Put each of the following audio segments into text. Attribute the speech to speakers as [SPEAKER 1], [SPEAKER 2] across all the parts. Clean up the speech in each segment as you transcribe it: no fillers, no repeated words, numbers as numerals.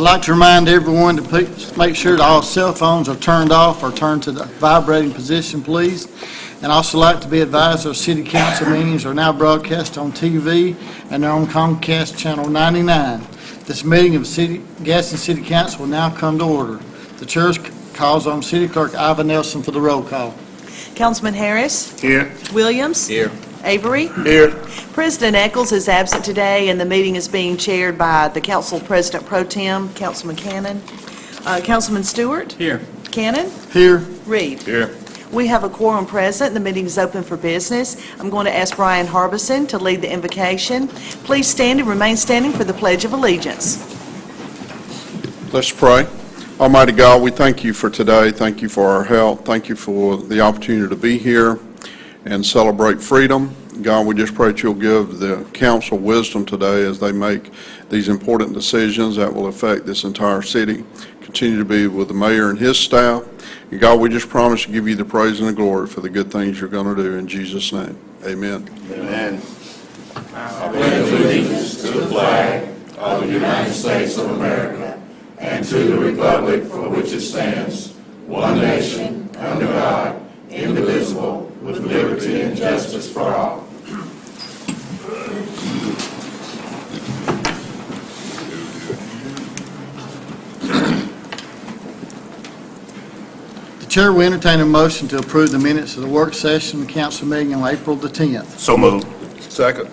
[SPEAKER 1] like to remind everyone to please make sure that all cell phones are turned off or turned to the vibrating position, please. And also like to be advised our city council meetings are now broadcast on TV and they're on Comcast Channel 99. This meeting of Gadsden City Council will now come to order. The chair calls on City Clerk Ivan Nelson for the roll call.
[SPEAKER 2] Councilman Harris?
[SPEAKER 3] Here.
[SPEAKER 2] Williams?
[SPEAKER 3] Here.
[SPEAKER 2] Avery?
[SPEAKER 3] Here.
[SPEAKER 2] President Eccles is absent today, and the meeting is being chaired by the Council President Pro Tem, Councilman Cannon. Councilman Stewart?
[SPEAKER 3] Here.
[SPEAKER 2] Cannon?
[SPEAKER 1] Here.
[SPEAKER 2] Reed?
[SPEAKER 3] Here.
[SPEAKER 2] We have a quorum present. The meeting is open for business. I'm going to ask Brian Harbison to lead the invocation. Please stand and remain standing for the Pledge of Allegiance.
[SPEAKER 4] Let's pray. Almighty God, we thank you for today. Thank you for our help. Thank you for the opportunity to be here and celebrate freedom. God, we just pray that you'll give the council wisdom today as they make these important decisions that will affect this entire city. Continue to be with the mayor and his staff. And God, we just promise to give you the praise and the glory for the good things you're going to do in Jesus' name. Amen.
[SPEAKER 3] Amen.
[SPEAKER 5] I pledge allegiance to the flag of the United States of America and to the republic for which it stands, one nation, under God, indivisible, with liberty and justice for all.
[SPEAKER 1] The chair will entertain a motion to approve the minutes of the work session of the council meeting on April the 10th.
[SPEAKER 3] So moved. Second.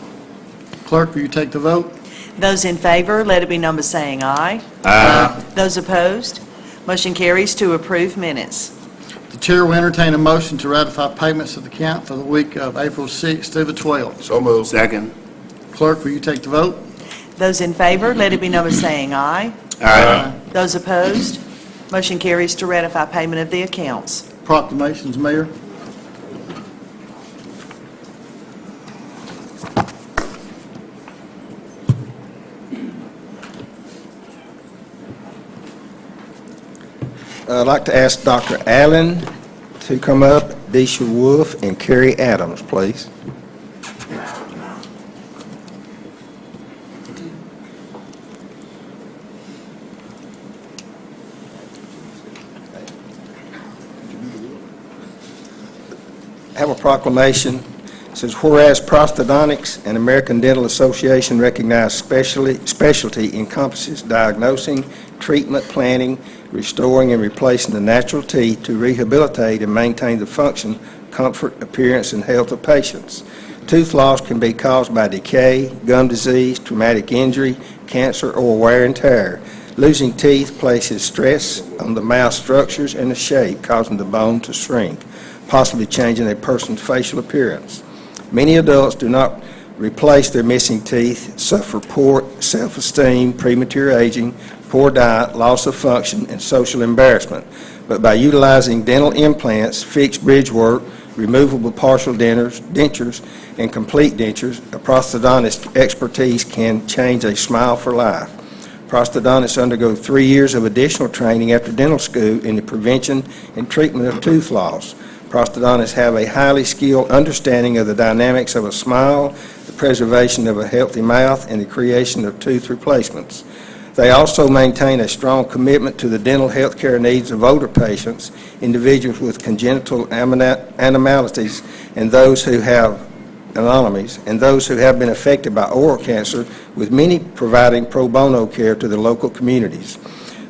[SPEAKER 1] Clerk, will you take the vote?
[SPEAKER 2] Those in favor, let it be known by saying aye.
[SPEAKER 3] Aye.
[SPEAKER 2] Those opposed, motion carries to approve minutes.
[SPEAKER 1] The chair will entertain a motion to ratify payments of the account for the week of April 6th through the 12th.
[SPEAKER 3] So moved. Second.
[SPEAKER 1] Clerk, will you take the vote?
[SPEAKER 2] Those in favor, let it be known by saying aye.
[SPEAKER 3] Aye.
[SPEAKER 2] Those opposed, motion carries to ratify payment of the accounts.
[SPEAKER 1] Proclamations, Mayor.
[SPEAKER 6] I'd like to ask Dr. Allen to come up, Deisha Wolf, and Carrie Adams, please. I have a proclamation. It says, whereas prosthodontics and American Dental Association recognize specialty encompasses diagnosing, treatment planning, restoring and replacing the natural teeth to rehabilitate and maintain the function, comfort, appearance, and health of patients. Tooth loss can be caused by decay, gum disease, traumatic injury, cancer, or wear and tear. Losing teeth places stress on the mouth structures and the shape, causing the bone to shrink, possibly changing a person's facial appearance. Many adults do not replace their missing teeth, suffer poor self-esteem, premature aging, poor diet, loss of function, and social embarrassment. But by utilizing dental implants, fixed bridge work, removable partial dentures, and complete dentures, a prosthodontist expertise can change a smile for life. Prosthodontists undergo 3 years of additional training after dental school in the prevention and treatment of tooth loss. Prosthodontists have a highly skilled understanding of the dynamics of a smile, the preservation of a healthy mouth, and the creation of tooth replacements. They also maintain a strong commitment to the dental health care needs of older patients, individuals with congenital abnormalities, and those who have anomalies, and those who have been affected by oral cancer, with many providing pro bono care to the local communities.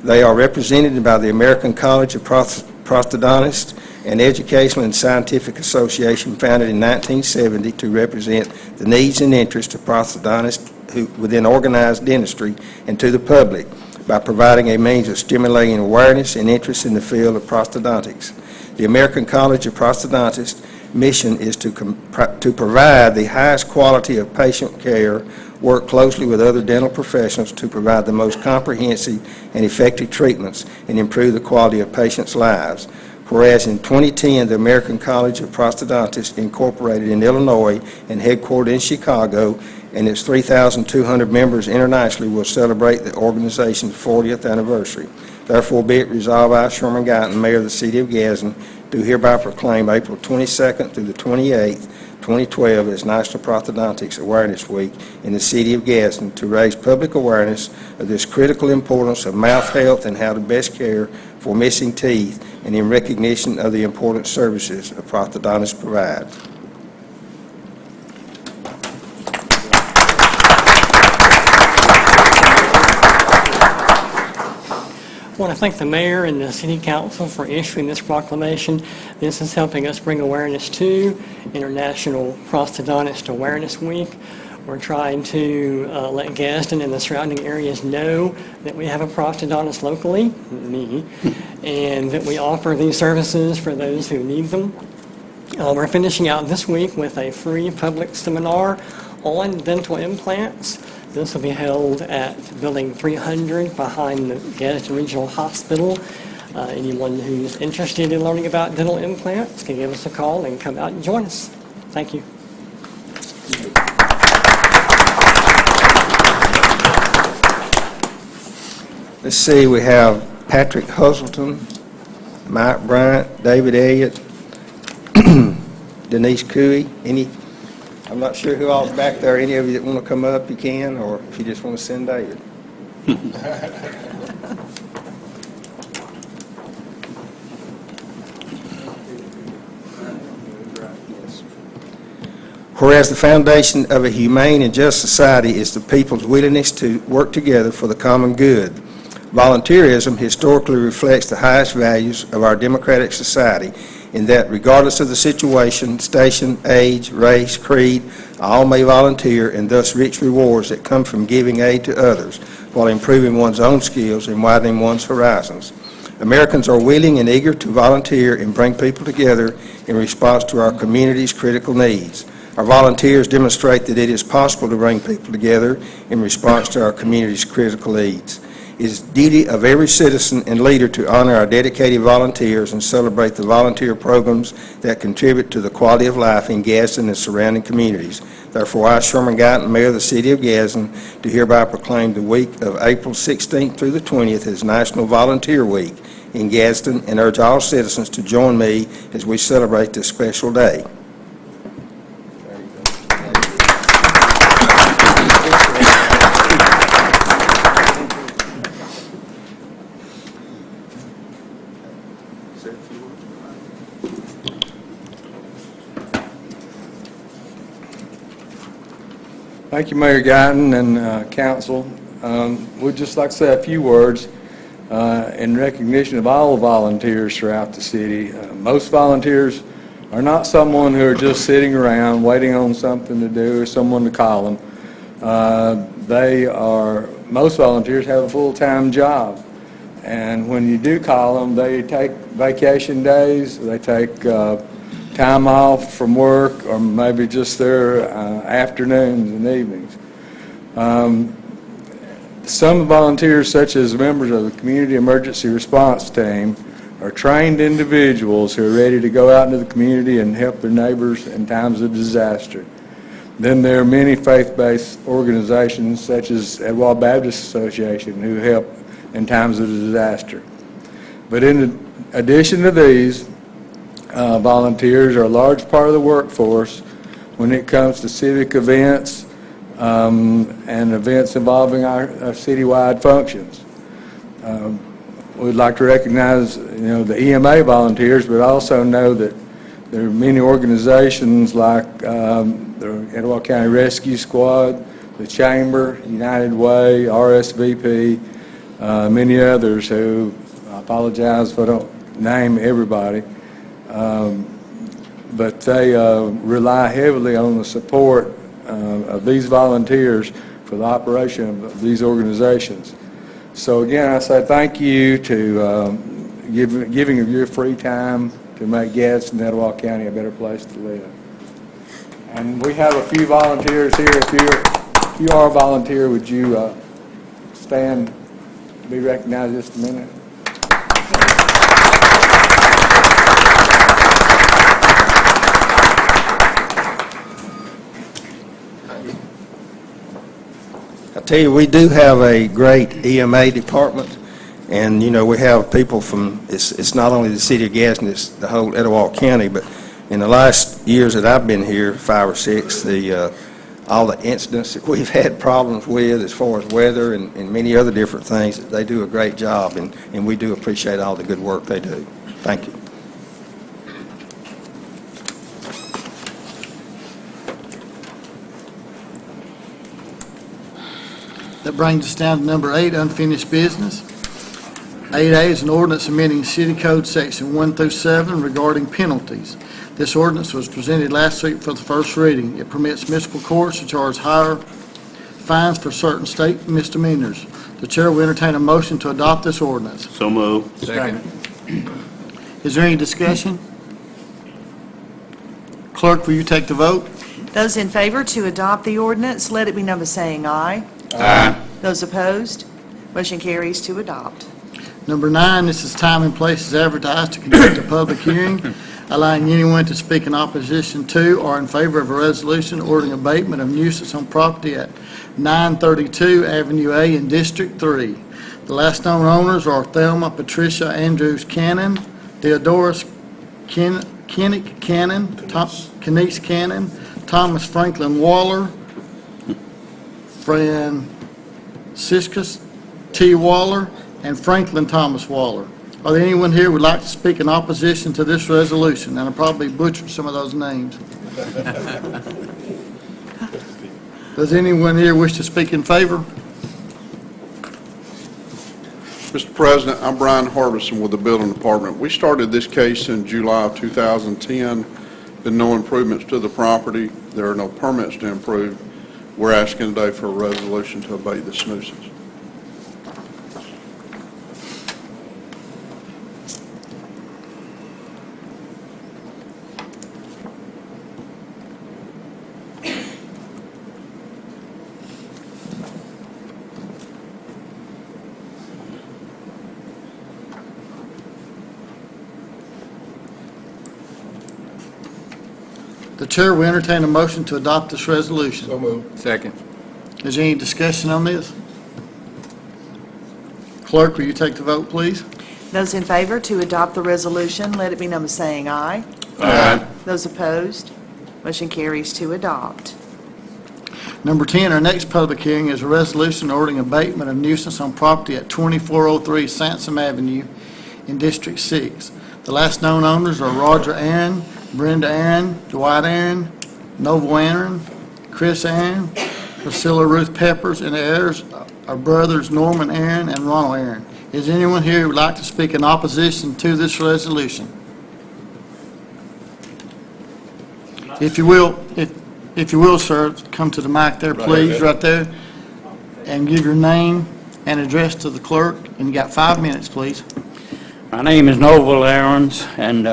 [SPEAKER 6] They are represented by the American College of Prosthodontists, an educational and scientific association founded in 1970 to represent the needs and interests of prosthodontists within organized dentistry and to the public by providing a means of stimulating awareness and interest in the field of prosthodontics. The American College of Prosthodontists' mission is to provide the highest quality of patient care, work closely with other dental professionals to provide the most comprehensive and effective treatments, and improve the quality of patients' lives. Whereas in 2010, the American College of Prosthodontists, incorporated in Illinois and headquartered in Chicago, and its 3,200 members internationally will celebrate the organization's 40th anniversary. Therefore, be it resolved, I, Sherman Guyton, Mayor of the City of Gadsden, do hereby proclaim April 22nd through the 28th, 2012 as National Prosthodontics Awareness Week in the city of Gadsden to raise public awareness of this critical importance of mouth health and how to best care for missing teeth, and in recognition of the important services a prosthodontist provides.
[SPEAKER 7] I want to thank the mayor and the city council for issuing this proclamation. This is helping us bring awareness to International Prosthodontist Awareness Week. We're trying to let Gadsden and the surrounding areas know that we have a prosthodontist locally, me, and that we offer these services for those who need them. We're finishing out this week with a free public seminar on dental implants. This will be held at Building 300 behind the Gadsden Regional Hospital. Anyone who's interested in learning about dental implants can give us a call and come out and join us. Thank you.
[SPEAKER 6] Let's see, we have Patrick Husselton, Mike Bryant, David Elliott, Denise Cooey. I'm not sure who all's back there. Any of you that want to come up, you can, or if you just want to send David. Whereas the foundation of a humane and just society is the people's willingness to work together for the common good. Volunteerism historically reflects the highest values of our democratic society, in that regardless of the situation, station, age, race, creed, all may volunteer, and thus rich rewards that come from giving aid to others while improving one's own skills and widening one's horizons. Americans are willing and eager to volunteer and bring people together in response to our community's critical needs. Our volunteers demonstrate that it is possible to bring people together in response to our community's critical needs. It is the duty of every citizen and leader to honor our dedicated volunteers and celebrate the volunteer programs that contribute to the quality of life in Gadsden and surrounding communities. Therefore, I, Sherman Guyton, Mayor of the City of Gadsden, do hereby proclaim the week of April 16th through the 20th as National Volunteer Week in Gadsden, and urge all citizens to join me as we celebrate this special day.
[SPEAKER 8] Thank you, Mayor Guyton and council. We'd just like to say a few words in recognition of all the volunteers throughout the city. Most volunteers are not someone who are just sitting around waiting on something to do or someone to call them. Most volunteers have a full-time job, and when you do call them, they take vacation days, they take time off from work, or maybe just their afternoons and evenings. Some volunteers, such as members of the Community Emergency Response Team, are trained individuals who are ready to go out into the community and help their neighbors in times of disaster. Then there are many faith-based organizations, such as Etowah Baptist Association, who help in times of disaster. But in addition to these, volunteers are a large part of the workforce when it comes to civic events and events involving our citywide functions. We'd like to recognize, the EMA volunteers, but also know that there are many organizations like the Etowah County Rescue Squad, the Chamber, United Way, RSVP, many others who, I apologize if I don't name everybody, but they rely heavily on the support of these volunteers for the operation of these organizations. So again, I say thank you to giving of your free time to make Gadsden and Etowah County a better place to live. And we have a few volunteers here. If you are a volunteer, would you stand, be recognized just a minute?
[SPEAKER 6] I tell you, we do have a great EMA department, and we have people from, it's not only the city of Gadsden, it's the whole Etowah County, but In the last years that I've been here, 5 or 6, all the incidents that we've had problems with as far as weather and many other different things, they do a great job, and we do appreciate all the good work they do. Thank you.
[SPEAKER 1] That brings us down to number 8, unfinished business. 8A is an ordinance amending City Code Section 1 through 7 regarding penalties. This ordinance was presented last week for the first reading. It permits municipal courts to charge higher fines for certain state misdemeanors. The chair will entertain a motion to adopt this ordinance.
[SPEAKER 3] So moved. Second.
[SPEAKER 1] Is there any discussion? Clerk, will you take the vote?
[SPEAKER 2] Those in favor to adopt the ordinance, let it be known by saying aye.
[SPEAKER 3] Aye.
[SPEAKER 2] Those opposed, motion carries to adopt.
[SPEAKER 1] Number 9, this is time and place is advertised to conduct a public hearing, allowing anyone to speak in opposition to or in favor of a resolution ordering abatement of nuisance on property at 932 Avenue A in District 3. The last known owners are Thelma Patricia Andrews Cannon, Theodorus Kennick Cannon, Kenise Cannon, Thomas Franklin Waller, Franciscus T. Waller, and Franklin Thomas Waller. Are there anyone here who would like to speak in opposition to this resolution? And I probably butchered some of those names. Does anyone here wish to speak in favor?
[SPEAKER 4] Mr. President, I'm Brian Harbison with the Building Department. We started this case in July of 2010. Been no improvements to the property. There are no permits to improve. We're asking today for a resolution to abate this nuisance.
[SPEAKER 1] The chair will entertain a motion to adopt this resolution.
[SPEAKER 3] So moved. Second.
[SPEAKER 1] Is there any discussion on this? Clerk, will you take the vote, please?
[SPEAKER 2] Those in favor to adopt the resolution, let it be known by saying aye.
[SPEAKER 3] Aye.
[SPEAKER 2] Those opposed, motion carries to adopt.
[SPEAKER 1] Number 10, our next public hearing is a resolution ordering abatement of nuisance on property at 2403 Sansom Avenue in District 6. The last known owners are Roger Aaron, Brenda Aaron, Dwight Aaron, Noble Aaron, Chris Aaron, Priscilla Ruth Peppers, and the heirs are brothers Norman Aaron and Ronald Aaron. Is anyone here who would like to speak in opposition to this resolution? If you will, sir, come to the mic there, please, right there, and give your name and address to the clerk, and you got 5 minutes, please.
[SPEAKER 9] My name is Noble Aarons, and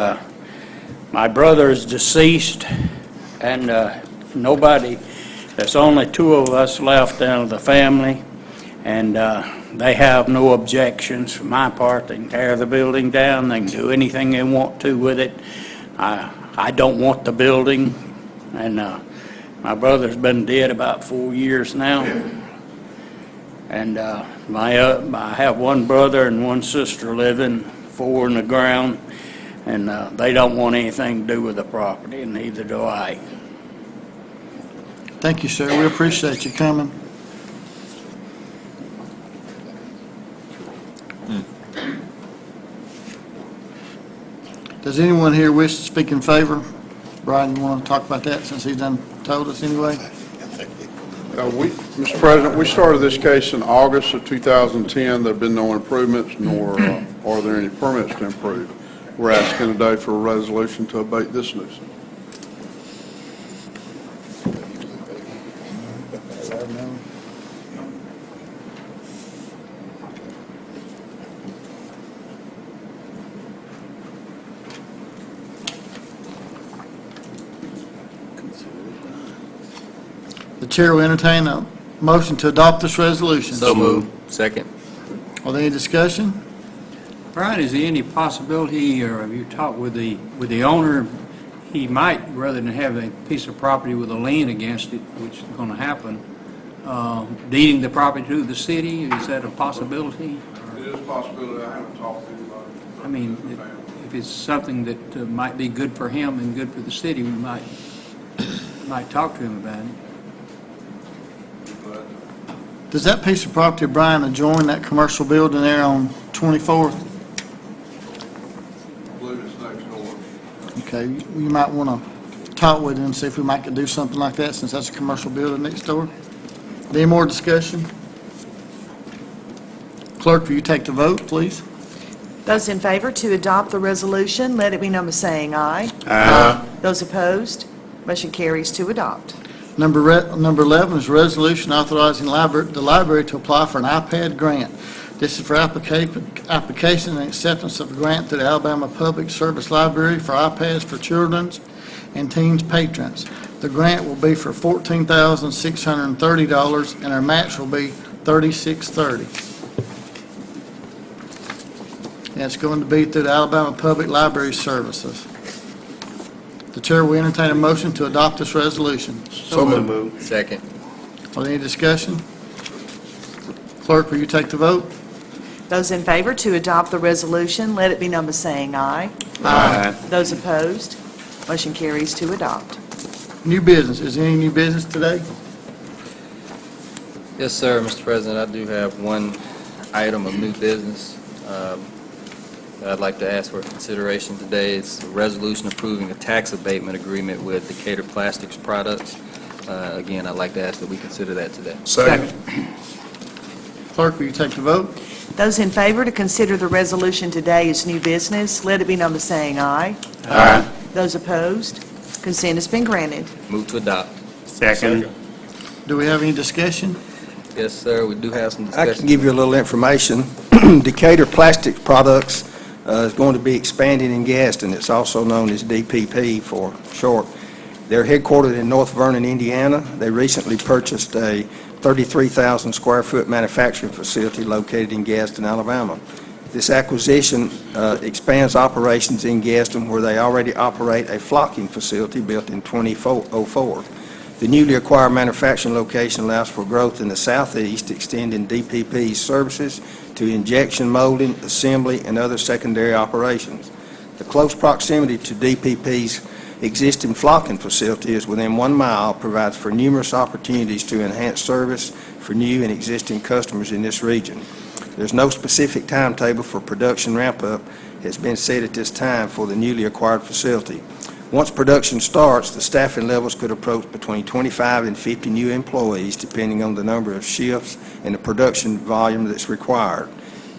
[SPEAKER 9] my brother is deceased, and there's only 2 of us left out of the family, and they have no objections from my part. They can tear the building down, they can do anything they want to with it. I don't want the building, and my brother's been dead about 4 years now, and I have 1 brother and 1 sister living, 4 in the ground, and they don't want anything to do with the property, and neither do I.
[SPEAKER 1] Thank you, sir. We appreciate you coming. Does anyone here wish to speak in favor? Brian, you want to talk about that since he's done told us anyway?
[SPEAKER 4] Mr. President, we started this case in August of 2010. There have been no improvements, nor are there any permits to improve. We're asking today for a resolution to abate this nuisance.
[SPEAKER 1] The chair will entertain a motion to adopt this resolution.
[SPEAKER 3] So moved. Second.
[SPEAKER 1] Are there any discussion?
[SPEAKER 10] Brian, is there any possibility, or have you talked with the owner, he might, rather than have a piece of property with a lien against it, which is going to happen, deeding the property to the city? Is that a possibility?
[SPEAKER 4] It is a possibility. I haven't talked to anybody.
[SPEAKER 10] I mean, if it's something that might be good for him and good for the city, we might talk to him about it.
[SPEAKER 1] Does that piece of property, Brian, adjoin that commercial building there on 24th?
[SPEAKER 4] I believe it's next door.
[SPEAKER 1] Okay, you might want to talk with him and see if we might could do something like that, since that's a commercial building next door. Any more discussion? Clerk, will you take the vote, please?
[SPEAKER 2] Those in favor to adopt the resolution, let it be known by saying aye.
[SPEAKER 5] Aye.
[SPEAKER 2] Those opposed, motion carries to adopt.
[SPEAKER 1] Number 11 is a resolution authorizing the library to apply for an iPad grant. This is for application and acceptance of a grant through the Alabama Public Service Library for iPads for children's and teens patrons. The grant will be for $14,630, and our match will be $3630. And it's going to be through the Alabama Public Library Services. The chair will entertain a motion to adopt this resolution.
[SPEAKER 5] So moved.
[SPEAKER 3] Second.
[SPEAKER 1] Are there any discussion? Clerk, will you take the vote?
[SPEAKER 2] Those in favor to adopt the resolution, let it be known by saying aye.
[SPEAKER 5] Aye.
[SPEAKER 2] Those opposed, motion carries to adopt.
[SPEAKER 1] New business. Is there any new business today?
[SPEAKER 3] Yes, sir, Mr. President, I do have one item of new business that I'd like to ask for consideration today. It's a resolution approving a tax abatement agreement with Decatur Plastics Products. Again, I'd like to ask that we consider that today.
[SPEAKER 5] Second.
[SPEAKER 1] Clerk, will you take the vote?
[SPEAKER 2] Those in favor to consider the resolution today as new business, let it be known by saying aye.
[SPEAKER 5] Aye.
[SPEAKER 2] Those opposed, consent has been granted.
[SPEAKER 3] Move to adopt.
[SPEAKER 5] Second.
[SPEAKER 1] Do we have any discussion?
[SPEAKER 3] Yes, sir, we do have some
[SPEAKER 6] I
[SPEAKER 3] discussion.
[SPEAKER 6] can give you a little information. Decatur Plastics Products is going to be expanding in Gadsden. It's also known as DPP for short. They're headquartered in North Vernon, Indiana. They recently purchased a 33,000 square foot manufacturing facility located in Gadsden, Alabama. This acquisition expands operations in Gadsden, where they already operate a flocking facility built in 2004. The newly acquired manufacturing location allows for growth in the southeast, extending DPP's services to injection molding, assembly, and other secondary operations. The close proximity to DPP's existing flocking facility is within 1 mile, provides for numerous opportunities to enhance service for new and existing customers in this region. There's no specific timetable for production ramp-up has been set at this time for the newly acquired facility. Once production starts, the staffing levels could approach between 25 and 50 new employees, depending on the number of shifts and the production volume that's required.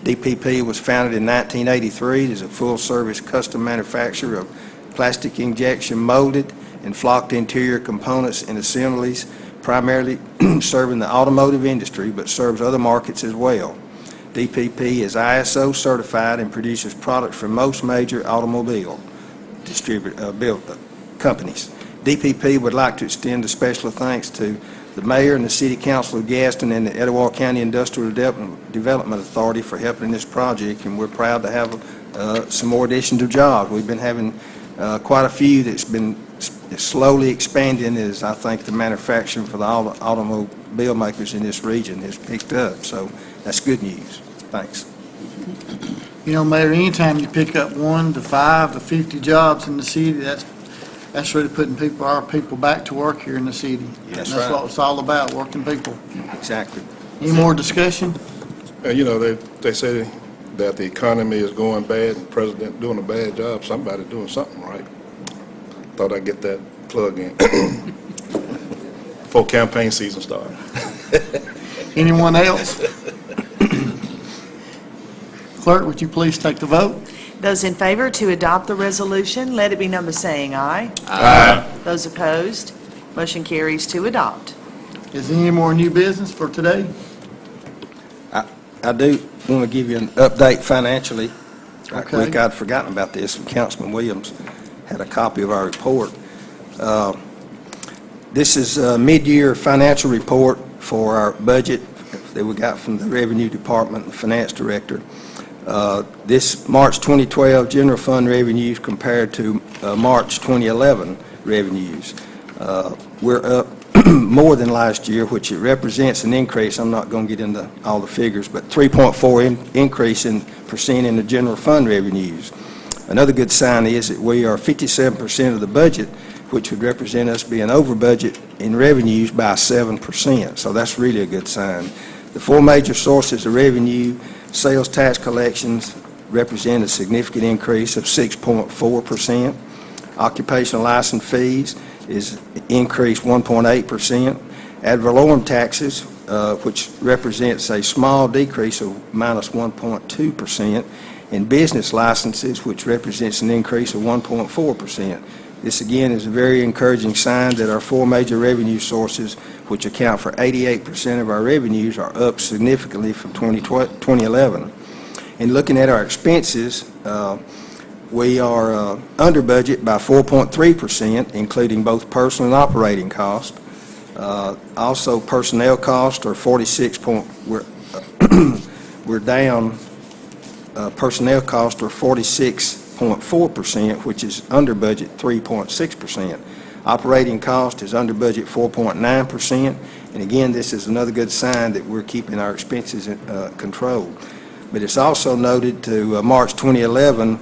[SPEAKER 6] DPP was founded in 1983. It is a full-service custom manufacturer of plastic injection molded and flocked interior components and assemblies, primarily serving the automotive industry, but serves other markets as well. DPP is ISO certified and produces products for most major automobile companies. DPP would like to extend a special thanks to the mayor and the city council of Gadsden and the Etowah County Industrial Development Authority for helping in this project, and we're proud to have some more additions of jobs. We've been having quite a few that's been slowly expanding as I think the manufacturing for the automobile makers in this region has picked up, so that's good news. Thanks.
[SPEAKER 1] You know, Mayor, anytime you pick up 1 to 5 to 50 jobs in the city, that's really putting our people back to work here in the city.
[SPEAKER 6] That's
[SPEAKER 1] That's
[SPEAKER 6] right.
[SPEAKER 1] what it's all about, working people.
[SPEAKER 6] Exactly.
[SPEAKER 1] Any more discussion?
[SPEAKER 11] You know, they say that the economy is going bad and the president doing a bad job. Somebody doing something right. Thought I'd get that plug in before campaign season started.
[SPEAKER 1] Anyone else? Clerk, would you please take the vote?
[SPEAKER 2] Those in favor to adopt the resolution, let it be known by saying aye.
[SPEAKER 5] Aye.
[SPEAKER 2] Those opposed, motion carries to adopt.
[SPEAKER 1] Is there any more new business for today?
[SPEAKER 6] I do want to give you an update financially. Right
[SPEAKER 1] Okay.
[SPEAKER 6] quick, I'd forgotten about this, and Councilman Williams had a copy of our report. This is a mid-year financial report for our budget that we got from the Revenue Department and Finance Director. This March 2012 general fund revenues compared to March 2011 revenues. We're up more than last year, which it represents an increase. I'm not going to get into all the figures, but 3.4% increase in the general fund revenues. Another good sign is that we are 57% of the budget, which would represent us being over budget in revenues by 7%. So that's really a good sign. The four major sources of revenue, sales tax collections, represent a significant increase of 6.4%. Occupational license fees is increased 1.8%. Ad valorem taxes, which represents a small decrease of minus 1.2%, and business licenses, which represents an increase of 1.4%. This again is a very encouraging sign that our four major revenue sources, which account for 88% of our revenues, are up significantly from 2011. And looking at our expenses, we are under budget by 4.3%, including both personal and operating costs. Also, personnel costs are 46. We're down. Personnel costs are 46.4%, which is under budget 3.6%. Operating cost is under budget 4.9%. And again, this is another good sign that we're keeping our expenses controlled. But it's also noted to March 2011,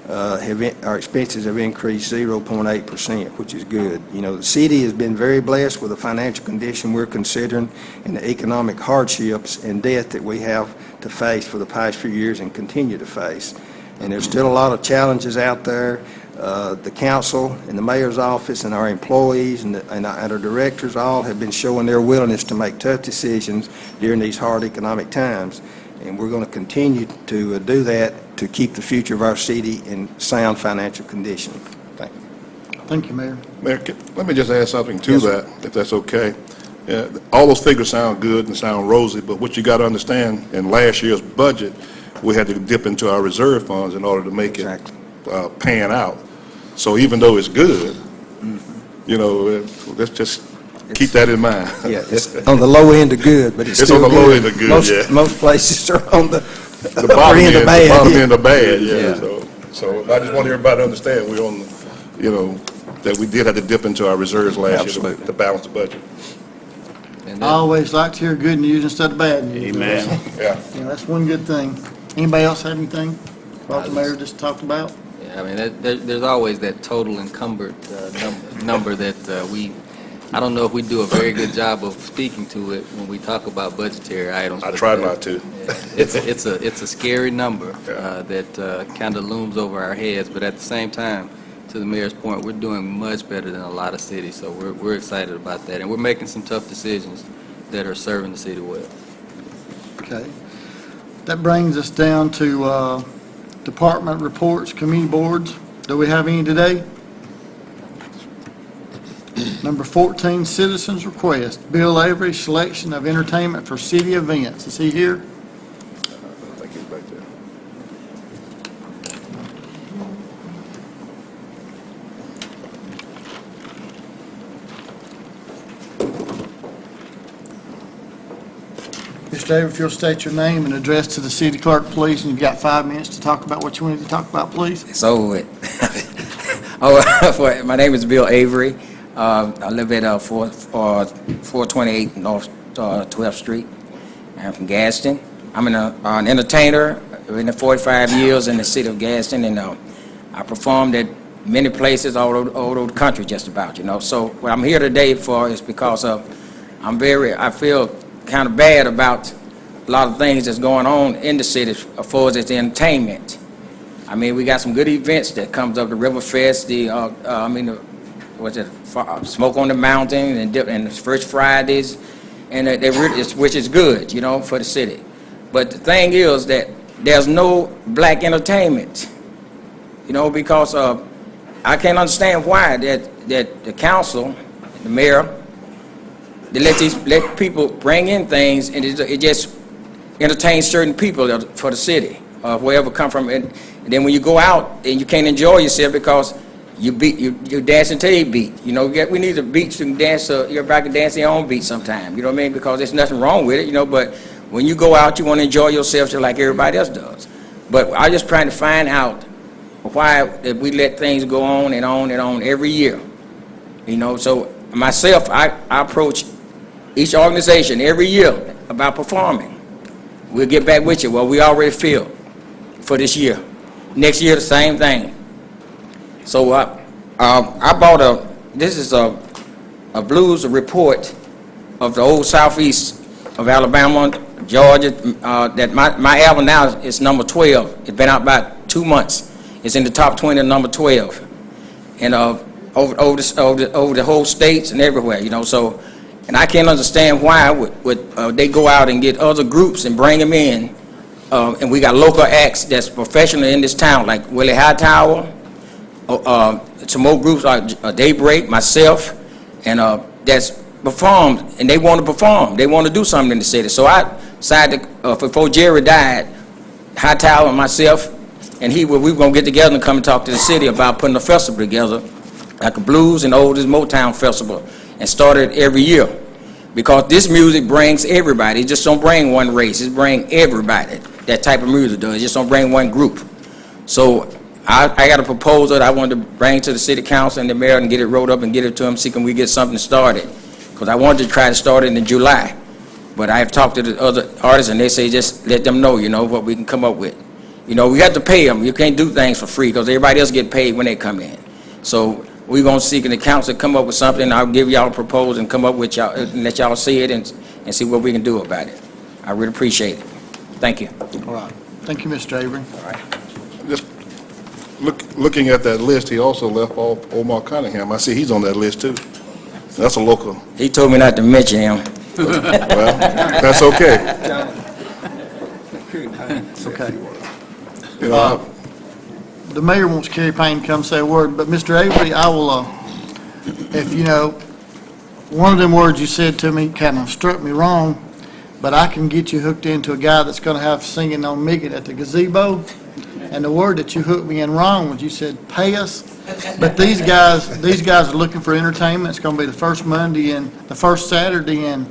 [SPEAKER 6] our expenses have increased 0.8%, which is good. You know, the city has been very blessed with the financial condition we're considering and the economic hardships and debt that we have to face for the past few years and continue to face. And there's still a lot of challenges out there. The council and the mayor's office and our employees and our directors all have been showing their willingness to make tough decisions during these hard economic times. And we're going to continue to do that to keep the future of our city in sound financial condition. Thank you.
[SPEAKER 1] Thank you, Mayor.
[SPEAKER 11] Mayor, let me just add something to
[SPEAKER 6] Yes,
[SPEAKER 11] that, if that's okay. All those figures sound good and sound rosy, but what you got to understand, in last year's budget, we had to dip into our reserve funds in order to make it pan out. So even though it's good, you know, let's just keep that in mind.
[SPEAKER 6] Yeah, it's on the low end of good, but it's still
[SPEAKER 11] on the
[SPEAKER 6] good.
[SPEAKER 11] low end of good, yeah.
[SPEAKER 6] Most places are on the
[SPEAKER 11] Bottom
[SPEAKER 6] end of bad.
[SPEAKER 11] The bottom end of bad, yeah.
[SPEAKER 6] Yeah.
[SPEAKER 11] So I just want everybody to understand, we're on, you know, that we did have to dip into our reserves last year
[SPEAKER 6] Absolutely.
[SPEAKER 11] to balance the budget.
[SPEAKER 3] And
[SPEAKER 1] I always like to hear good news instead of bad news.
[SPEAKER 9] Amen.
[SPEAKER 11] Yeah.
[SPEAKER 1] You know, that's one good thing. Anybody else have anything about the mayor just talked about?
[SPEAKER 3] Yeah, I mean, there's always that total encumbered number that I don't know if we do a very good job of speaking to it when we talk about budgetary items.
[SPEAKER 11] I
[SPEAKER 3] but,
[SPEAKER 11] try not to.
[SPEAKER 3] It's a scary number that kind of looms over our heads, but at the same time, to the mayor's point, we're doing much better than a lot of cities, so we're excited about that, and we're making some tough decisions that are serving the city well.
[SPEAKER 1] Okay. That brings us down to department reports, committee boards. Do we have any today? Number 14, citizens request. Bill Avery, selection of entertainment for city events. Is he here?
[SPEAKER 11] I think he's back there.
[SPEAKER 1] Mr. Avery, if you'll state your name and address to the city clerk, please, and you've got 5 minutes to talk about what you wanted to talk about, please.
[SPEAKER 12] It's over with. My name is Bill Avery. I live at 428 North 12th Street. I'm from Gadsden. I'm an entertainer. I've been 45 years in the city of Gadsden, and I performed at many places all over the country, just about, you know. So what I'm here today for is because I feel kind of bad about a lot of things that's going on in the city as far as its entertainment. I mean, we got some good events that comes up, the River Fest, Smoke on the Mountain, and the First Fridays, and which is good, you know, for the city. But the thing is that there's no black entertainment, you know, because I can't understand why that the council, the mayor, they let people bring in things, and it just entertains certain people for the city, wherever come from. And then when you go out, and you can't enjoy yourself because you dance until you beat. You know, we need a beat so you can dance. Everybody can dance their own beat sometime. You know what I mean? Because there's nothing wrong with it. You know, but when you go out, you want to enjoy yourself just like everybody else does. But I'm just trying to find out why we let things go on and on and on every year. You know, so myself, I approach each organization every year about performing. We'll get back with you. Well, we already filled for this year. Next year, the same thing. So I bought this is a blues report of the old southeast of Alabama, Georgia, that my album now is number 12. It's been out about 2 months. It's in the top 20, number 12. And over the whole states and everywhere, you know, so, and I can't understand why would they go out and get other groups and bring them in, and we got local acts that's professional in this town, like Willie Hightower, some more groups like Daybreak, myself, and that's performed, and they want to perform. They want to do something in the city. So I decided, before Jerry died, Hightower and myself, and we were going to get together and come and talk to the city about putting a festival together, like a blues and oldies Motown festival, and start it every year. Because this music brings everybody. It just don't bring one race. It brings everybody. That type of music does. It just don't bring one group. So I got a proposal that I wanted to bring to the city council and the mayor and get it wrote up and get it to them, see can we get something started. Because I wanted to try to start it in July. But I've talked to the other artists and they say just let them know, you know, what we can come up with. You know, we have to pay them. You can't do things for free because everybody else get paid when they come in. So we're going to seek in the council to come up with something. I'll give y'all a proposal and come up with y'all and let y'all see it and see what we can do about it. I really appreciate it. Thank you.
[SPEAKER 1] All right. Thank you, Mr. Avery.
[SPEAKER 12] All right.
[SPEAKER 11] Just looking at that list, he also left off Omar Cunningham. I see he's on that list too. That's a local.
[SPEAKER 12] He told me not to mention him.
[SPEAKER 11] Well, that's okay.
[SPEAKER 1] It's okay.
[SPEAKER 11] You know,
[SPEAKER 1] The mayor wants Kerry Payne to come say a word, but Mr. Avery, I will, if you know, one of them words you said to me kind of struck me wrong, but I can get you hooked into a guy that's going to have singing on Miggett at the gazebo, and the word that you hooked me in wrong was you said pay us, but these guys are looking for entertainment. It's going to be the first Monday and the first Saturday in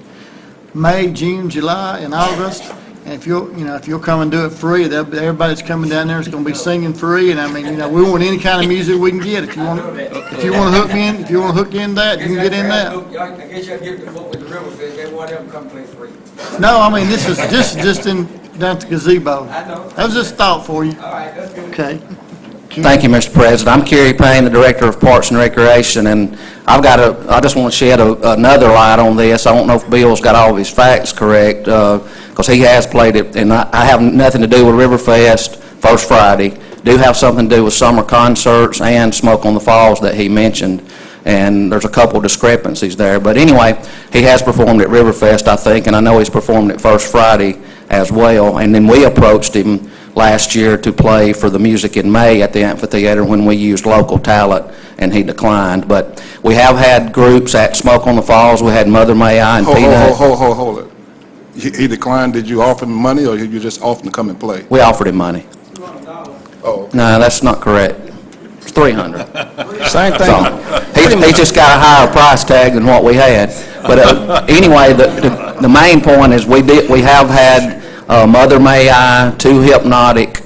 [SPEAKER 1] May, June, July, and August. And if you'll come and do it free, everybody's coming down there is going to be singing free. And I mean, you know, we want any kind of music we can get. If you want to hook me in, if you want to hook in that, you can get in that.
[SPEAKER 12] I guess you'll get the vote with the River Fest. They want them to come play free.
[SPEAKER 1] No, I mean this is just down at the gazebo.
[SPEAKER 12] I know.
[SPEAKER 1] That was just a thought for you.
[SPEAKER 12] All right, that's good.
[SPEAKER 1] Okay.
[SPEAKER 13] Thank you, Mr. President. I'm Kerry Payne, the Director of Parks and Recreation, and I just want to shed another light on this. I don't know if Bill's got all of his facts correct, because he has played it, and I have nothing to do with Riverfest, First Friday. Do have something to do with summer concerts and Smoke on the Falls that he mentioned, and there's a couple discrepancies there. But anyway, he has performed at Riverfest, I think, and I know he's performed at First Friday as well, and then we approached him last year to play for the Music in May at the amphitheater when we used local talent, and he declined. But we have had groups at Smoke on the Falls. We had Mother May I and Peanut.
[SPEAKER 11] Hold it. He declined. Did you offer him money, or you just offered him to come and play?
[SPEAKER 13] We offered him money.
[SPEAKER 11] Oh,
[SPEAKER 13] No, that's not correct. It's $300.
[SPEAKER 6] Same thing.
[SPEAKER 13] So, he just got a higher price tag than what we had. But anyway, the main point is we have had Mother May I, Too Hypnotic,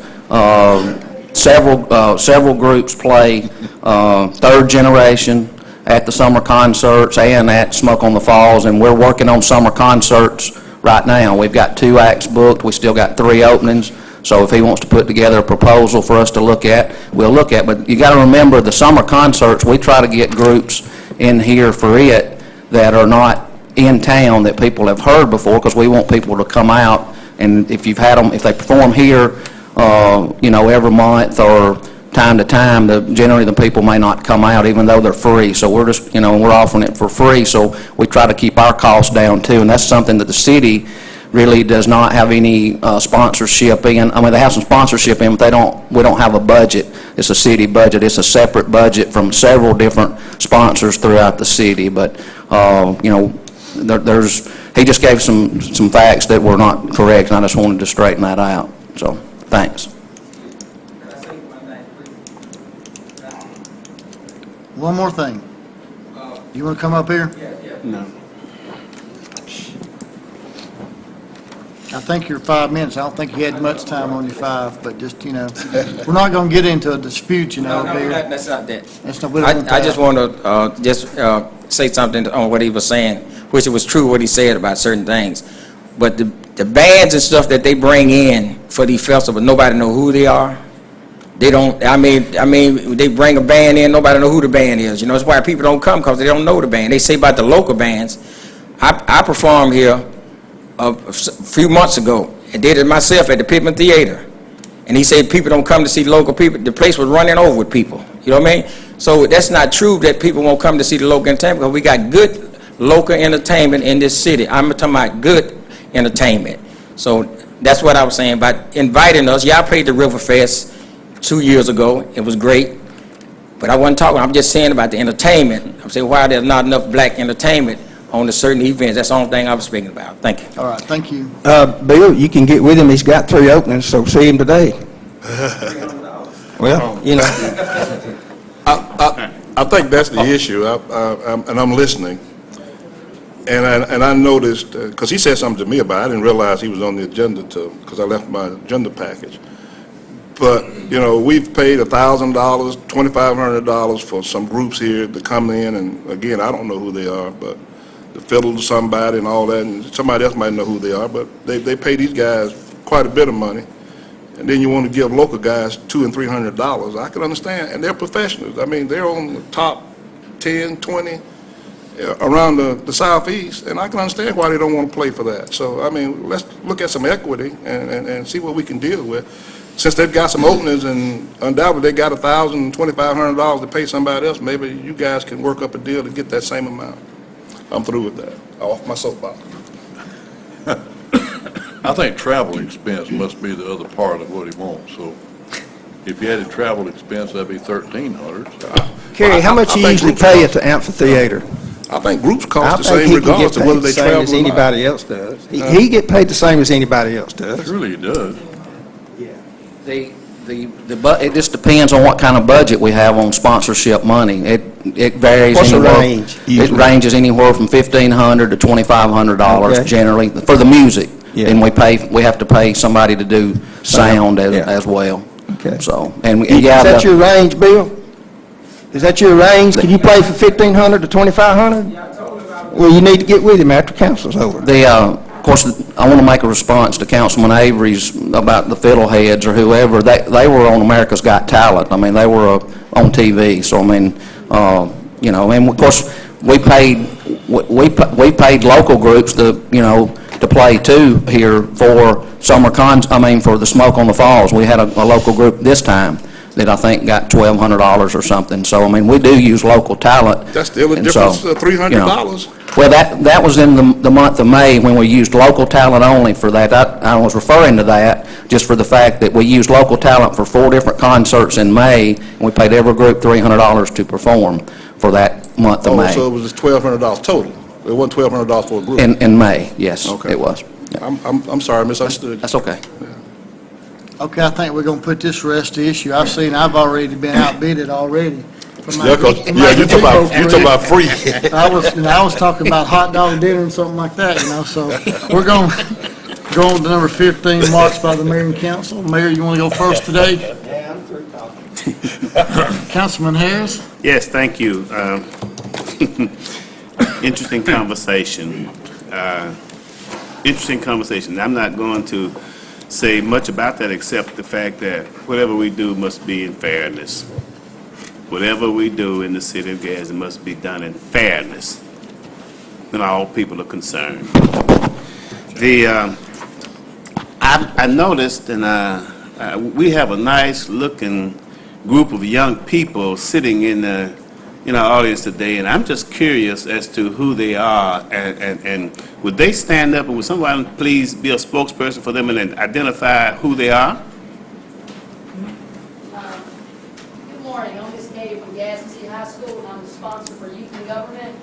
[SPEAKER 13] several groups play, Third Generation at the summer concerts and at Smoke on the Falls, and we're working on summer concerts right now. We've got 2 acts booked. We still got 3 openings. So if he wants to put together a proposal for us to look at, we'll look at. But you got to remember, the summer concerts, we try to get groups in here for it that are not in town that people have heard before, because we want people to come out. And if you've had them, if they perform here, you know, every month or time to time, generally the people may not come out even though they're free. So we're just, you know, we're offering it for free. So we try to keep our costs down too. And that's something that the city really does not have any sponsorship in. I mean, they have some sponsorship in, but we don't have a budget. It's a city budget. It's a separate budget from several different sponsors throughout the city. But, you know, he just gave some facts that were not correct, and I just wanted to straighten that out. So, thanks.
[SPEAKER 1] One more thing. You want to come up here?
[SPEAKER 6] No.
[SPEAKER 1] I think you're 5 minutes. I don't think you had much time on your 5, but just, you know, we're not going to get into a dispute, you know,
[SPEAKER 12] No,
[SPEAKER 1] here.
[SPEAKER 12] that's not that.
[SPEAKER 1] That's not, we don't want
[SPEAKER 12] I just
[SPEAKER 1] that.
[SPEAKER 12] want to say something on what he was saying, which it was true what he said about certain things. But the bands and stuff that they bring in for these festivals, nobody know who they are. They don't, I mean, they bring a band in, nobody know who the band is. You know, that's why people don't come, because they don't know the band. They say about the local bands. I performed here a few months ago and did it myself at the Pittman Theater. And he said people don't come to see local people. The place was running over with people. You know what I mean? So that's not true that people won't come to see the local entertainment, because we got good local entertainment in this city. I'm talking about good entertainment. So that's what I was saying about inviting us. Y'all played the River Fest 2 years ago. It was great. But I wasn't talking, I'm just saying about the entertainment. I'm saying why there's not enough black entertainment on the certain events. That's the only thing I was speaking about. Thank you.
[SPEAKER 1] All right, thank you.
[SPEAKER 6] Bill, you can get with him. He's got 3 openings, so see him today. Well, you know.
[SPEAKER 11] I think that's the issue, and I'm listening. And I noticed, because he said something to me about it, I didn't realize he was on the agenda because I left my agenda package. But, you know, we've paid $1,000, $2,500 for some groups here to come in, and again, I don't know who they are, but the fiddle to somebody and all that, and somebody else might know who they are, but they pay these guys quite a bit of money. And then you want to give local guys $200 and $300. I can understand, and they're professionals. I mean, they're on the top 10, 20 around the southeast, and I can understand why they don't want to play for that. So, I mean, let's look at some equity and see what we can deal with. Since they've got some openings and undoubtedly they got $1,000, $2,500 to pay somebody else, maybe you guys can work up a deal to get that same amount. I'm through with that. Off my soapbox.
[SPEAKER 5] I think travel expense must be the other part of what he wants, so if you added travel expense, that'd be $1,300.
[SPEAKER 6] Kerry, how much you usually pay at the amphitheater?
[SPEAKER 11] I think groups cost the same regardless of whether they travel or not.
[SPEAKER 6] I think he get paid the same as anybody else does. He get paid the same as anybody else does.
[SPEAKER 5] Surely he does.
[SPEAKER 13] It just depends on what kind of budget we have on sponsorship money. It varies.
[SPEAKER 6] What's the
[SPEAKER 13] anywhere.
[SPEAKER 6] range,
[SPEAKER 13] It
[SPEAKER 6] usually?
[SPEAKER 13] ranges anywhere from $1,500 to $2,500
[SPEAKER 6] Okay.
[SPEAKER 13] generally for the music.
[SPEAKER 6] Yeah.
[SPEAKER 13] And we have to pay somebody to do sound as well.
[SPEAKER 6] Okay.
[SPEAKER 13] So, and
[SPEAKER 6] Is
[SPEAKER 13] yeah,
[SPEAKER 6] that your range, Bill? Is that your range? Can you play for $1,500 to $2,500? Well, you need to get with him after council's over.
[SPEAKER 13] Of course, I want to make a response to Councilman Avery's about the fiddleheads or whoever. They were on America's Got Talent. I mean, they were on TV. So, I mean, you know, and of course, we paid local groups to play too here for for the Smoke on the Falls. We had a local group this time that I think got $1,200 or something. So, I mean, we do use local talent.
[SPEAKER 11] That's still a
[SPEAKER 13] And
[SPEAKER 11] difference
[SPEAKER 13] so,
[SPEAKER 11] of $300.
[SPEAKER 13] Well, that was in the month of May when we used local talent only for that. I was referring to that just for the fact that we used local talent for 4 different concerts in May, and we paid every group $300 to perform for that month of May.
[SPEAKER 11] So it was just $1,200 total. It wasn't $1,200 for a group.
[SPEAKER 13] In May, yes,
[SPEAKER 11] Okay.
[SPEAKER 13] it was. Yeah.
[SPEAKER 11] I'm sorry, I misunderstood.
[SPEAKER 13] That's okay.
[SPEAKER 1] Okay, I think we're going to put this rest to issue. I've already been outbidded already.
[SPEAKER 11] You're talking about free.
[SPEAKER 1] I was talking about hot dog dinner and something like that, so we're going to go on to number 15, marched by the mayor and council. Mayor, you want to go first today?
[SPEAKER 14] Yeah, I'm through talking.
[SPEAKER 1] Councilman Harris?
[SPEAKER 14] Yes, thank you. Interesting conversation. I'm not going to say much about that except the fact that whatever we do must be in fairness. Whatever we do in the city of Gadsden must be done in fairness when all people are concerned. I noticed, and we have a nice looking group of young people sitting in our audience today, and I'm just curious as to who they are, and would they stand up and would someone please be a spokesperson for them and identify who they are?
[SPEAKER 15] Good morning, I'm Ms. Katie from Gadsden City High School, and I'm the sponsor for Youth in Government.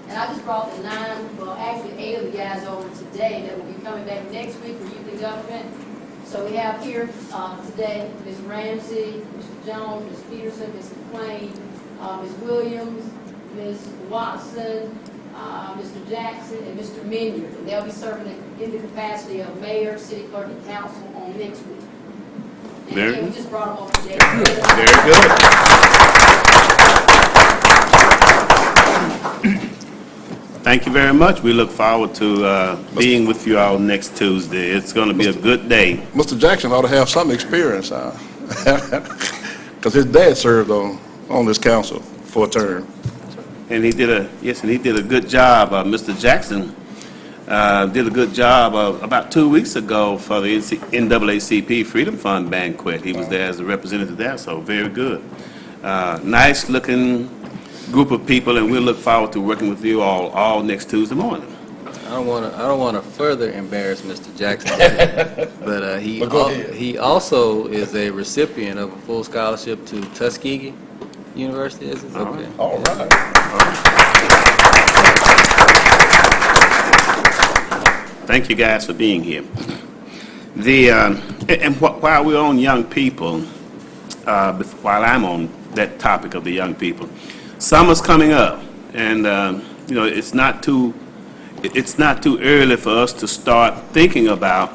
[SPEAKER 15] And I just brought the 8 of the guys over today that will be coming back next week for Youth in Government. So we have here today Ms. Ramsey, Mr. Jones, Ms. Peterson, Ms. McClain, Ms. Williams, Ms. Watson, Mr. Jackson, and Mr. Minyard. And they'll be serving in the capacity of mayor, city clerk, and council on next week. And again, we just brought them over today.
[SPEAKER 14] Very good. Thank you very much. We look forward to being with you all next Tuesday. It's going to be a good day.
[SPEAKER 11] Mr. Jackson ought to have some experience. Because his dad served on this council for a term.
[SPEAKER 14] And he did a good job. Mr. Jackson did a good job about 2 weeks ago for the NAACP Freedom Fund banquet. He was there as a representative there, so very good. Nice-looking group of people, and we'll look forward to working with you all next Tuesday morning.
[SPEAKER 3] I don't want to further embarrass Mr. Jackson, but he also is a recipient of a full scholarship to Tuskegee University. Is it? Okay.
[SPEAKER 11] All right.
[SPEAKER 14] Thank you guys for being here. While we're on young people, while I'm on that topic of the young people, summer's coming up, and it's not too early for us to start thinking about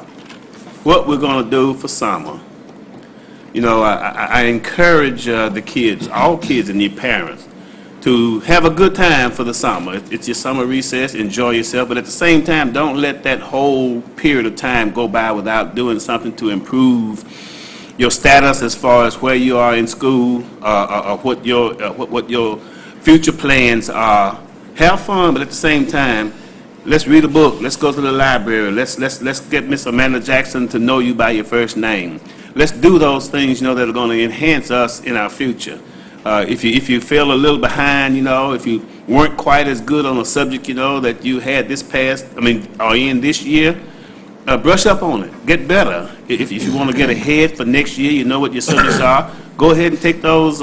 [SPEAKER 14] what we're going to do for summer. I encourage the kids, all kids and their parents, to have a good time for the summer. It's your summer recess, enjoy yourself, but at the same time, don't let that whole period of time go by without doing something to improve your status as far as where you are in school, or what your future plans are. Have fun, but at the same time, let's read a book. Let's go to the library. Let's get Miss Amanda Jackson to know you by your first name. Let's do those things, that are going to enhance us in our future. If you feel a little behind, if you weren't quite as good on a subject, that you had or in this year, brush up on it. Get better. If you want to get ahead for next year, you know what your subjects are. Go ahead and take those.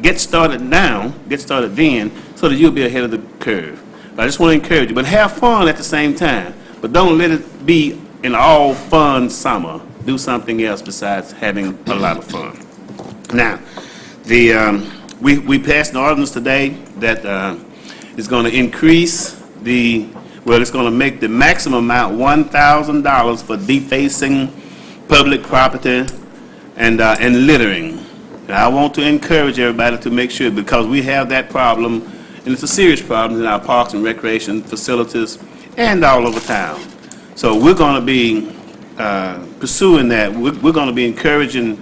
[SPEAKER 14] Get started now. Get started then, so that you'll be ahead of the curve. I just want to encourage you, but have fun at the same time. But don't let it be an all fun summer. Do something else besides having a lot of fun. Now, we passed an ordinance today that is going to increase it's going to make the maximum amount $1,000 for defacing public property and littering. And I want to encourage everybody to make sure, because we have that problem, and it's a serious problem in our parks and recreation facilities and all over town. So we're going to be pursuing that. We're going to be encouraging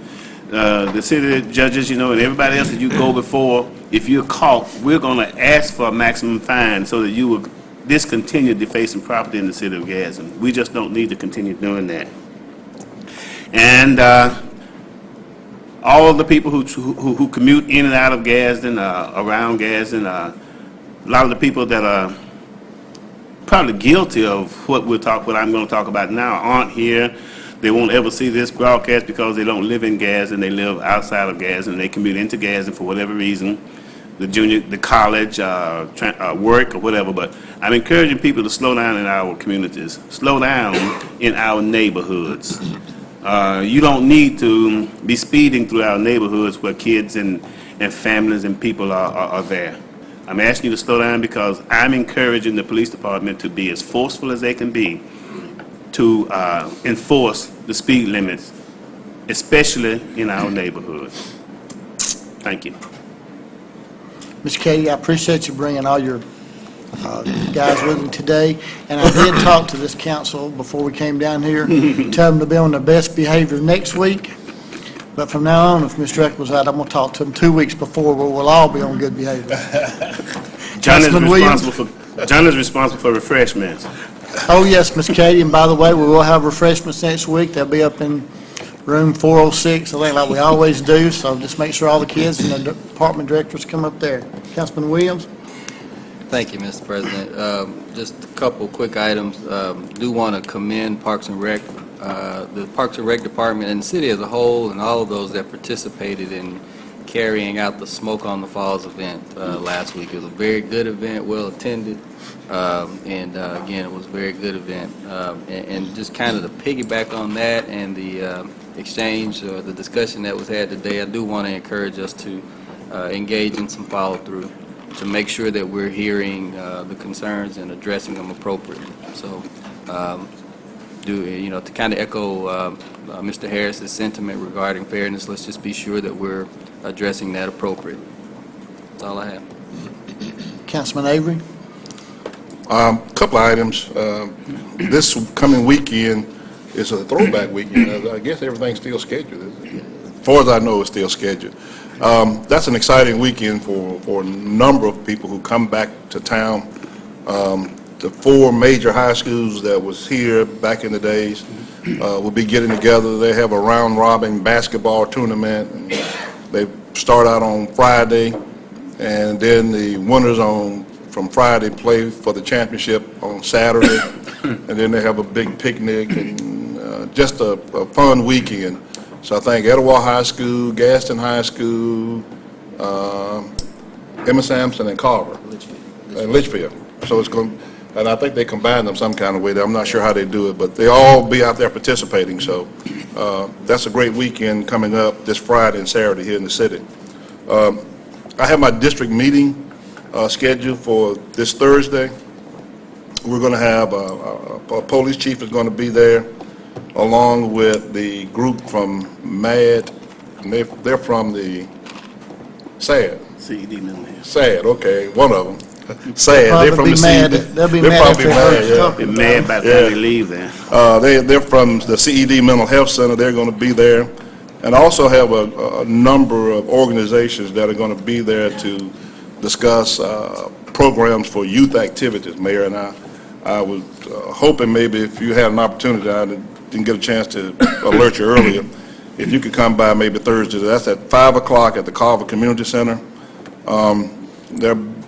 [SPEAKER 14] the city judges, and everybody else that you go before. If you're caught, we're going to ask for a maximum fine so that you will discontinue defacing property in the city of Gadsden. We just don't need to continue doing that. And all of the people who commute in and out of Gadsden, around Gadsden, a lot of the people that are probably guilty of what I'm going to talk about now aren't here. They won't ever see this broadcast because they don't live in Gadsden. They live outside of Gadsden. They commute into Gadsden for whatever reason, the college, work, or whatever. But I'm encouraging people to slow down in our communities, slow down in our neighborhoods. You don't need to be speeding through our neighborhoods where kids and families and people are there. I'm asking you to slow down because I'm encouraging the police department to be as forceful as they can be to enforce the speed limits, especially in our neighborhoods. Thank you.
[SPEAKER 1] Ms. Katie, I appreciate you bringing all your guys with you today, and I did talk to this council before we came down here, tell them to be on their best behavior next week, but from now on, if Mr. Eccles out, I'm going to talk to them 2 weeks before where we'll all be on good behavior.
[SPEAKER 14] John is responsible for refreshments.
[SPEAKER 1] Oh, yes, Ms. Katie, and by the way, we will have refreshments next week. They'll be up in room 406, I think, like we always do, so just make sure all the kids and the department directors come up there. Councilman Williams?
[SPEAKER 3] Thank you, Mr. President. Just a couple quick items. Do want to commend Parks and Rec, the Parks and Rec Department and the city as a whole, and all of those that participated in carrying out the Smoke on the Falls event last week. It was a very good event, well attended, and again, it was a very good event. And just kind of to piggyback on that and the exchange or the discussion that was had today, I do want to encourage us to engage in some follow-through to make sure that we're hearing the concerns and addressing them appropriately. So, to kind of echo Mr. Harris's sentiment regarding fairness, let's just be sure that we're addressing that appropriately. That's all I have.
[SPEAKER 1] Councilman Avery?
[SPEAKER 11] Couple of items. This coming weekend is a throwback weekend. I guess everything's still scheduled, isn't it? far as I know, it's still scheduled. That's an exciting weekend for a number of people who come back to town. The 4 major high schools that was here back in the days will be getting together. They have a round-robin basketball tournament. And they start out on Friday, and then the winners from Friday play for the championship on Saturday, and then they have a big picnic and just a fun weekend. So I think Etowah High School, Gadsden High School, Emma Sampson, and Carver, and Litchfield. So it's going, and I think they combine them some kind of way. I'm not sure how they do it, but they all be out there participating. So that's a great weekend coming up this Friday and Saturday here in the city. I have my district meeting scheduled for this Thursday. We're going to have a police chief is going to be there, along with the group from MAD, and they're from the SAD.
[SPEAKER 14] CED Mental Health.
[SPEAKER 11] SAD, okay, one of them. SAD,
[SPEAKER 1] Probably
[SPEAKER 11] they're from
[SPEAKER 1] be
[SPEAKER 11] the
[SPEAKER 1] mad.
[SPEAKER 11] CED.
[SPEAKER 1] They'll be
[SPEAKER 11] They're
[SPEAKER 1] mad
[SPEAKER 11] probably
[SPEAKER 1] if they heard you
[SPEAKER 11] yeah.
[SPEAKER 1] talking
[SPEAKER 14] They're mad by the time they leave there.
[SPEAKER 11] They're from the CED Mental Health Center. They're going to be there. And I also have a number of organizations that are going to be there to discuss programs for youth activities, Mayor. And I was hoping maybe if you had an opportunity, I didn't get a chance to alert you earlier, if you could come by maybe Thursday. That's at 5 o'clock at the Carver Community Center.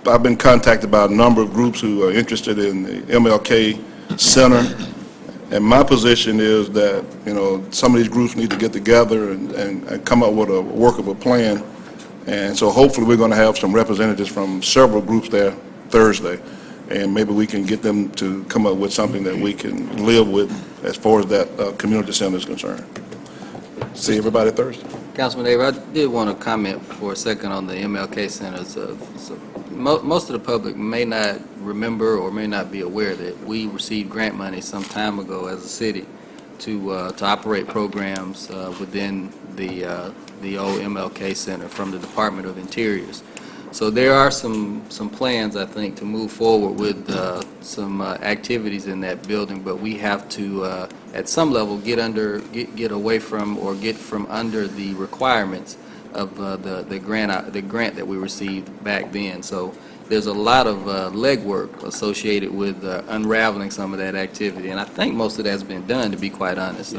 [SPEAKER 11] I've been contacted by a number of groups who are interested in the MLK Center. And my position is that, you know, some of these groups need to get together and come up with a workable plan. And so hopefully we're going to have some representatives from several groups there Thursday. And maybe we can get them to come up with something that we can live with as far as that community center is concerned. See everybody Thursday.
[SPEAKER 3] Councilman Avery, I did want to comment for a second on the MLK Centers. Most of the public may not remember or may not be aware that we received grant money some time ago as a city to operate programs within the old MLK Center from the Department of Interiors. So there are some plans, I think, to move forward with some activities in that building, but we have to, at some level, get away from or get from under the requirements of the grant that we received back then. So there's a lot of legwork associated with unraveling some of that activity, and I think most of that's been done, to be quite honest.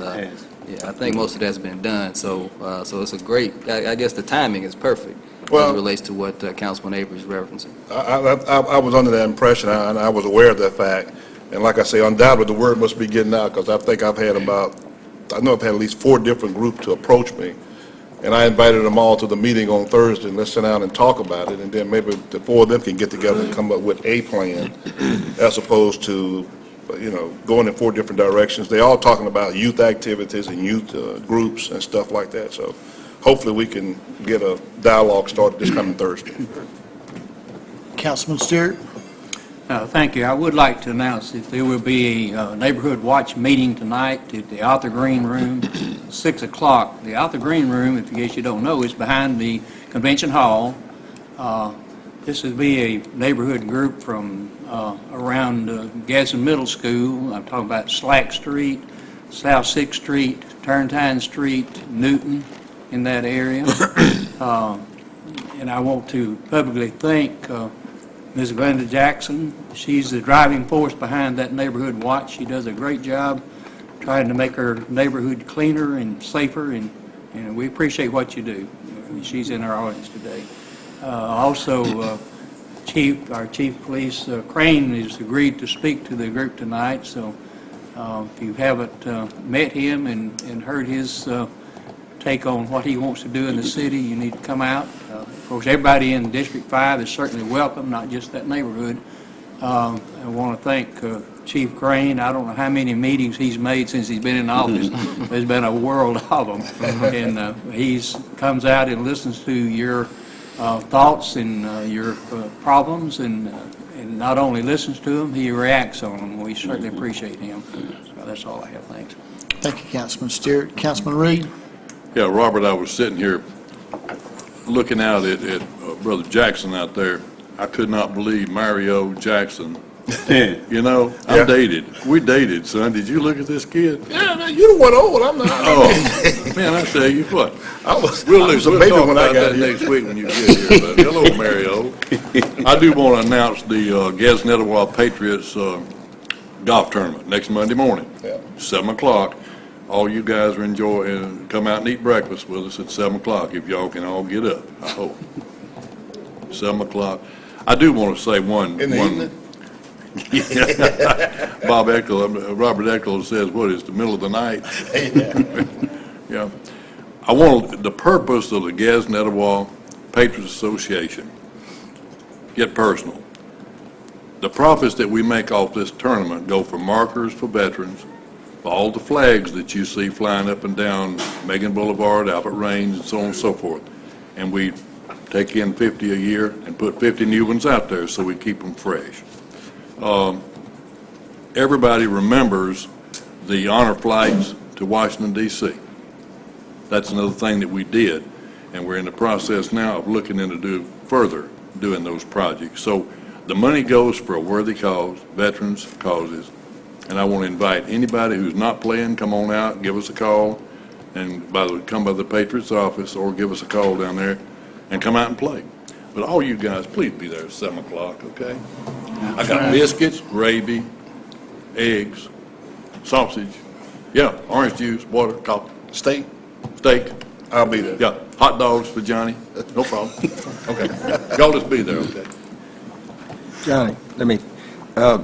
[SPEAKER 3] Yeah, I think most of that's been done. So it's a great. I guess the timing is perfect. As it relates to what Councilman Avery is referencing.
[SPEAKER 11] I was under that impression, and I was aware of that fact. And like I say, undoubtedly, the word must be getting out, because I think I've had at least 4 different groups to approach me. And I invited them all to the meeting on Thursday, and let's sit down and talk about it. And then maybe the 4 of them can get together and come up with a plan, as opposed to, you know, going in 4 different directions. They're all talking about youth activities and youth groups and stuff like that. So hopefully we can get a dialogue started this coming Thursday.
[SPEAKER 1] Councilman Stewart?
[SPEAKER 10] Thank you. I would like to announce that there will be a neighborhood watch meeting tonight at the Arthur Green Room, 6 o'clock. The Arthur Green Room, if in case you don't know, is behind the Convention Hall. This would be a neighborhood group from around Gadsden Middle School. I'm talking about Slack Street, South 6th Street, Turntine Street, Newton, in that area. And I want to publicly thank Ms. Glenda Jackson. She's the driving force behind that neighborhood watch. She does a great job trying to make her neighborhood cleaner and safer, and we appreciate what you do. She's in our audience today. Also, our Chief Police Crane has agreed to speak to the group tonight, so if you haven't met him and heard his take on what he wants to do in the city, you need to come out. Of course, everybody in District 5 is certainly welcome, not just that neighborhood. I want to thank Chief Crane. I don't know how many meetings he's made since he's been in office. There's been a world of them. And he comes out and listens to your thoughts and your problems, and not only listens to them, he reacts on them. We certainly appreciate him. So that's all I have. Thanks.
[SPEAKER 1] Thank you, Councilman Stewart. Councilman Reed?
[SPEAKER 16] Yeah, Robert, I was sitting here looking out at Brother Jackson out there. I could not believe Mario Jackson You know,
[SPEAKER 11] Yeah.
[SPEAKER 16] I'm dated. We dated, son. Did you look at this kid?
[SPEAKER 11] Yeah, man, you the one old, I'm not.
[SPEAKER 16] Oh, man, I tell you what.
[SPEAKER 11] I was
[SPEAKER 16] We'll
[SPEAKER 11] a
[SPEAKER 16] we'll
[SPEAKER 11] baby
[SPEAKER 16] talk
[SPEAKER 11] when I
[SPEAKER 16] about
[SPEAKER 11] got
[SPEAKER 16] that
[SPEAKER 11] here.
[SPEAKER 16] next week when you get here. But hello, Mario. I do want to announce the Gadsden Patriots golf tournament next Monday morning,
[SPEAKER 11] Yeah.
[SPEAKER 16] 7 o'clock. All you guys are enjoying, come out and eat breakfast with us at 7 o'clock if y'all can all get up, I hope. 7 o'clock. I do want to say one.
[SPEAKER 11] In the
[SPEAKER 16] one-
[SPEAKER 11] evening?
[SPEAKER 16] Yeah. Robert Eccles says, what, it's the middle of the night? Yeah. The purpose of the Gadsden Patriots Association, get personal. The profits that we make off this tournament go for markers for veterans, for all the flags that you see flying up and down Megan Boulevard, Albert Range, and so on and so forth. And we take in 50 a year and put 50 new ones out there so we keep them fresh. Everybody remembers the honor flights to Washington, D.C. That's another thing that we did, and we're in the process now of looking into doing those projects. So the money goes for a worthy cause, veterans causes, and I want to invite anybody who's not playing, come on out, give us a call, and come by the Patriots office or give us a call down there and come out and play. But all you guys, please be there at 7 o'clock, okay? I got biscuits, gravy, eggs, sausage, orange juice, water, coffee, steak.
[SPEAKER 11] I'll be there.
[SPEAKER 16] Yeah, hot dogs for Johnny, no problem. Okay, y'all just be there, okay?
[SPEAKER 6] Johnny,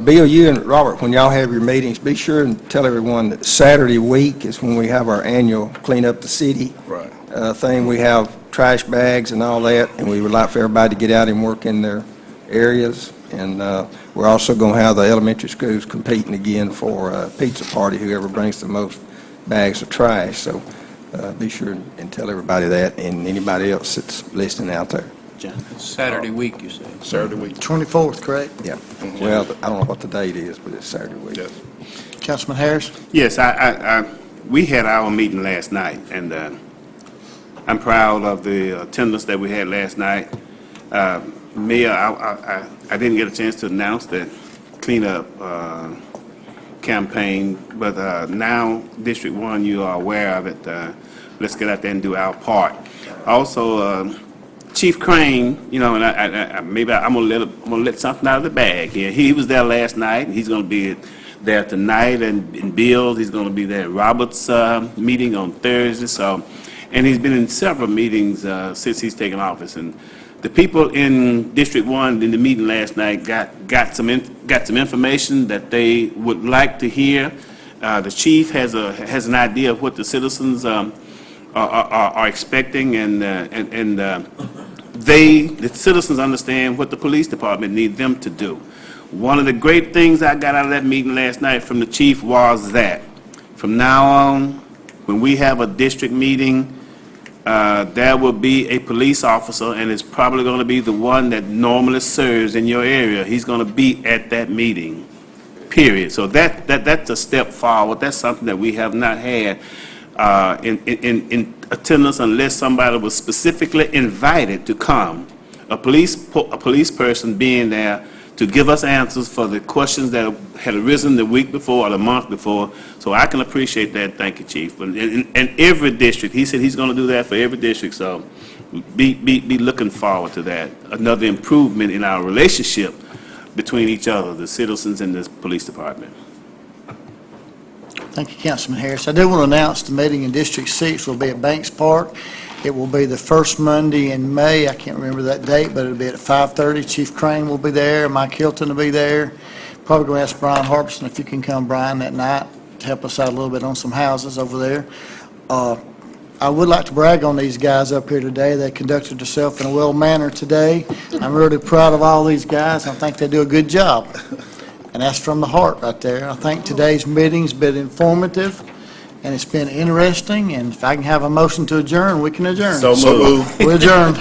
[SPEAKER 6] Bill, you and Robert, when y'all have your meetings, be sure and tell everyone that Saturday week is when we have our annual Clean Up the City
[SPEAKER 11] Right.
[SPEAKER 6] thing. We have trash bags and all that, and we would like for everybody to get out and work in their areas. And we're also going to have the elementary schools competing again for a pizza party, whoever brings the most bags of trash. So be sure and tell everybody that, and anybody else that's listening out there.
[SPEAKER 10] Saturday week, you say?
[SPEAKER 11] Saturday week.
[SPEAKER 1] 24th, correct?
[SPEAKER 6] Yeah. Well, I don't know what the date is, but it's Saturday week.
[SPEAKER 11] Yes.
[SPEAKER 1] Councilman Harris?
[SPEAKER 14] Yes, we had our meeting last night, and I'm proud of the attendance that we had last night. Mayor, I didn't get a chance to announce that cleanup campaign, but now District 1, you are aware of it. Let's get out there and do our part. Also, Chief Crane, and I'm gonna let something out of the bag here. He was there last night. He's gonna be there tonight, and Bill's. He's gonna be there at Robert's meeting on Thursday. So, and he's been in several meetings since he's taken office. And the people in District 1 in the meeting last night got some information that they would like to hear. The chief has an idea of what the citizens are expecting, and the citizens understand what the police department need them to do. One of the great things I got out of that meeting last night from the chief was that from now on, when we have a district meeting, there will be a police officer, and it's probably going to be the one that normally serves in your area. He's going to be at that meeting, period. So that's a step forward. That's something that we have not had in attendance unless somebody was specifically invited to come. A police person being there to give us answers for the questions that had arisen the week before or the month before. So I can appreciate that. Thank you, Chief. And every district, he said he's going to do that for every district. So be looking forward to that. Another improvement in our relationship between each other, the citizens and the police department.
[SPEAKER 1] Thank you, Councilman Harris. I do want to announce the meeting in District 6 will be at Banks Park. It will be the first Monday in May. I can't remember that date, but it'll be at 5:30. Chief Crane will be there. Mike Hilton will be there. Probably going to ask Brian Harbison if you can come, Brian, that night to help us out a little bit on some houses over there. I would like to brag on these guys up here today. They conducted themselves in a well manner today. I'm really proud of all these guys. I think they do a good job. And that's from the heart right there. I think today's meeting's been informative, and it's been interesting, and if I can have a motion to adjourn, we can adjourn.
[SPEAKER 11] So moved.
[SPEAKER 1] We're adjourned.